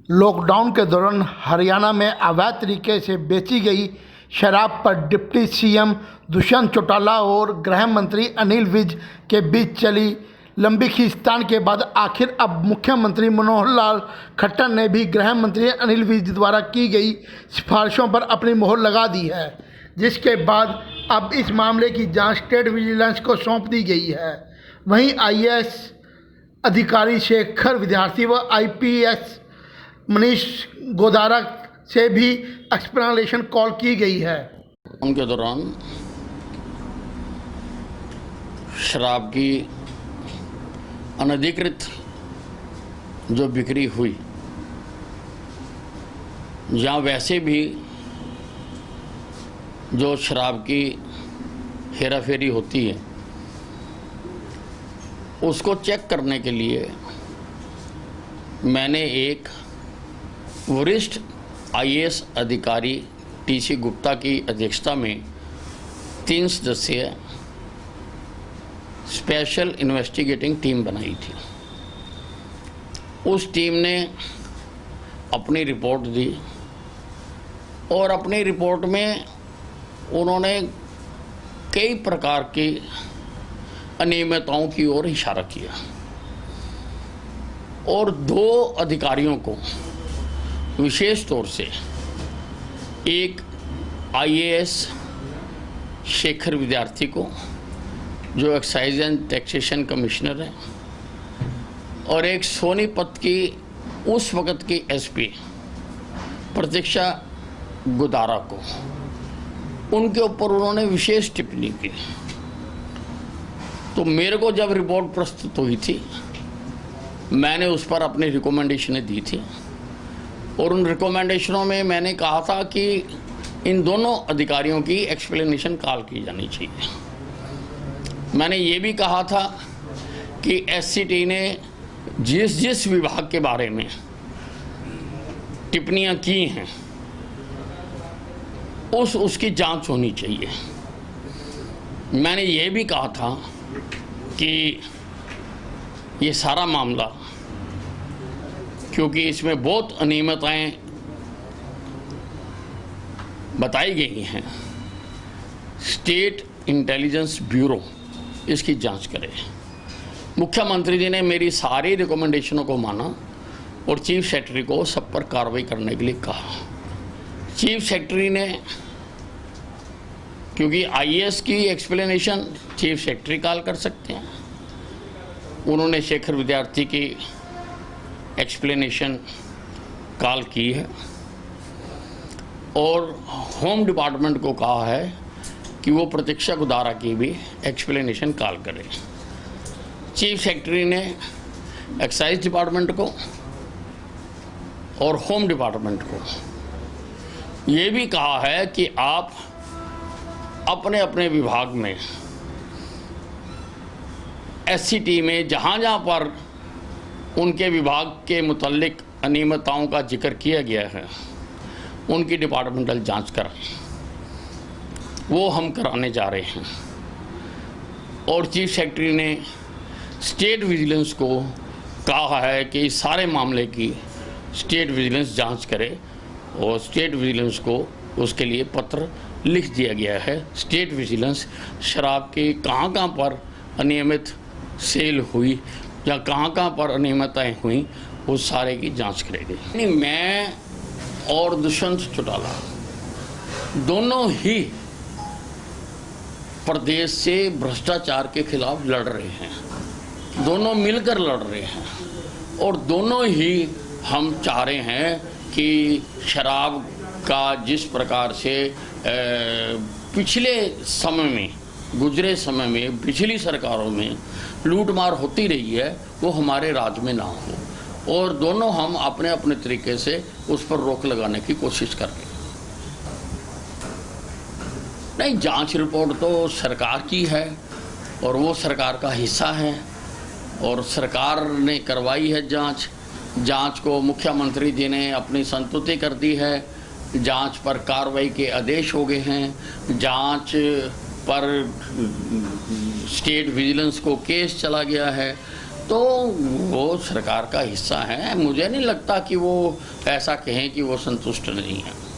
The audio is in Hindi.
लॉकडाउन के दौरान हरियाणा में अवैध तरीके से बेची गई शराब पर डिप्टी सीएम दुष्यंत चौटाला और गृह मंत्री अनिल विज के बीच चली लंबी खींचतान के बाद आखिर अब मुख्यमंत्री मनोहर लाल खट्टर ने भी गृह मंत्री अनिल विज द्वारा की गई सिफारिशों पर अपनी मोहर लगा दी है, जिसके बाद अब इस मामले की जांच स्टेट विजिलेंस को सौंप दी गई है। वहीं आईएएस अधिकारी शेखर विद्यार्थी व आईपीएस मनीष गोदारा से भी एक्सप्लेनेशन कॉल की गई है। उनके दौरान शराब की अनधिकृत जो बिक्री हुई, या वैसे भी जो शराब की हेराफेरी होती है, उसको चेक करने के लिए मैंने एक वरिष्ठ आईएएस अधिकारी टीसी गुप्ता की अध्यक्षता में 3 सदस्यीय स्पेशल इन्वेस्टिगेटिंग टीम बनाई थी। उस टीम ने अपनी रिपोर्ट दी और अपनी रिपोर्ट में उन्होंने कई प्रकार की अनियमितताओं की ओर इशारा किया और 2 अधिकारियों को विशेष तौर से, एक आईएएस शेखर विद्यार्थी को जो एक्साइज एंड टैक्सेशन कमिश्नर है, और एक सोनीपत की उस वक़्त की एसपी प्रतीक्षा गोदारा को, उनके ऊपर उन्होंने विशेष टिप्पणी की। तो मेरे को जब रिपोर्ट प्रस्तुत हुई थी, मैंने उस पर अपनी रिकमेंडेशनें दी थी और उन रिकमेंडेशनों में मैंने कहा था कि इन दोनों अधिकारियों की एक्सप्लेनेशन कॉल की जानी चाहिए। मैंने ये भी कहा था कि एससीटी ने जिस विभाग के बारे में टिप्पणियां की हैं, उसकी जांच होनी चाहिए। मैंने ये भी कहा था कि ये सारा मामला, क्योंकि इसमें बहुत अनियमितताएं बताई गई हैं, स्टेट इंटेलिजेंस ब्यूरो इसकी जांच करे। मुख्यमंत्री जी ने मेरी सारी रिकमेंडेशनों को माना और चीफ सेक्रेटरी को सब पर कार्रवाई करने के लिए कहा। चीफ सेक्रेटरी ने, क्योंकि आईएएस की एक्सप्लेनेशन चीफ सेक्रेटरी कॉल कर सकते हैं, उन्होंने शेखर विद्यार्थी की एक्सप्लेनेशन कॉल की है और होम डिपार्टमेंट को कहा है कि वो प्रतीक्षा गोदारा की भी एक्सप्लेनेशन कॉल करें। चीफ सेक्रेटरी ने एक्साइज डिपार्टमेंट को और होम डिपार्टमेंट को ये भी कहा है कि आप अपने अपने विभाग में एससीटी में जहाँ जहाँ पर उनके विभाग के मुतल्लिक अनियमितताओं का जिक्र किया गया है, उनकी डिपार्टमेंटल जांच कराएं। वो हम कराने जा रहे हैं। और चीफ सेक्रेटरी ने स्टेट विजिलेंस को कहा है कि इस सारे मामले की स्टेट विजिलेंस जांच करे और स्टेट विजिलेंस को उसके लिए पत्र लिख दिया गया है। स्टेट विजिलेंस शराब के कहाँ पर अनियमित सेल हुई या कहाँ पर अनियमितताएँ हुई, उस सारे की जांच करेगी। नहीं, मैं और दुष्यंत चौटाला दोनों ही प्रदेश से भ्रष्टाचार के खिलाफ लड़ रहे हैं, दोनों मिलकर लड़ रहे हैं और दोनों ही हम चाह रहे हैं कि शराब का जिस प्रकार से पिछले समय में, गुजरे समय में पिछली सरकारों में लूटमार होती रही है, वो हमारे राज्य में ना हो, और दोनों हम अपने अपने तरीके से उस पर रोक लगाने की कोशिश कर रहे हैं। नहीं, जांच रिपोर्ट तो सरकार की है और वो सरकार का हिस्सा है और सरकार ने करवाई है जांच को मुख्यमंत्री जी ने अपनी संतुष्टि कर दी है। जांच पर कार्रवाई के आदेश हो गए हैं। जांच पर स्टेट विजिलेंस को केस चला गया है तो वो सरकार का हिस्सा है। मुझे नहीं लगता कि वो ऐसा कहें कि वो संतुष्ट नहीं है।